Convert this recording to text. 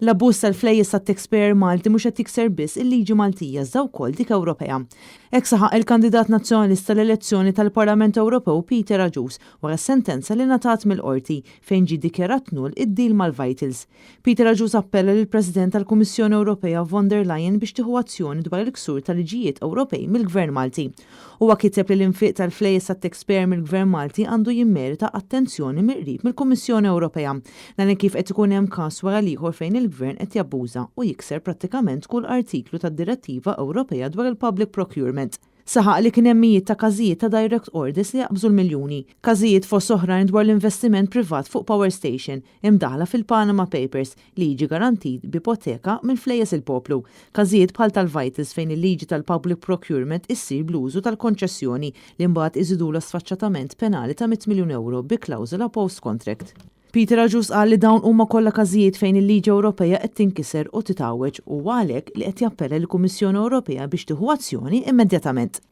L-abbuż tal-flejjes tat-taxpayer Malti mhux qed tikser biss il-liġi Maltija iżda wkoll dik Ewropea. Hekk saħaq il-kandidat nazzjonalista tal-elezzjoni tal-Parlament Ewropew Peter Aġus wara sentenza li ngħatat mill-qorti fejn ġie ddikjarat null id-deal mal-Vitals. Peter Aġus appella lill-President tal-Kummissjoni Ewropea von der Leyen biex tieħu azzjoni dwar il-ksur tal-liġijiet Ewropej mill-Gvern Malti. Huwa kiteb li l-infiq tal-flejjes tat-taxpayer mill-Gvern Malti għandu jimmerita attenzjoni mill-qrib mill-Kummissjoni Ewropea. Dan kif qed ikun hemm każ wara ieħor fejn il-Gvern qed jabbuża u jikser prattikament kull artiklu tad-Direttiva Ewropea dwar il-Public Procurement. Saħaq li kien hemm mijiet ta' każijiet ta' direct orders li jaqbżu l-miljuni. Każijiet fost oħrajn dwar l-investiment privat fuq power station imdaħla fil-Panama Papers li jiġi garantit b'ipoteka minn flejjes il-poplu. Każijiet bħal tal-Vitals fejn il-liġi tal-Public Procurement issir bl-użu tal-konċessjoni li mbagħad iżidula sfaċċatament penali ta' 100 miljun euro bi klawżola post-contract. Peter Aġus qal li dawn huma kollha każijiet fejn il-liġi Ewropea qed tinkiser u titgħawweġ u għalhekk li qed jappella lill-Kummissjoni Ewropea biex tieħu azzjoni immedjatament.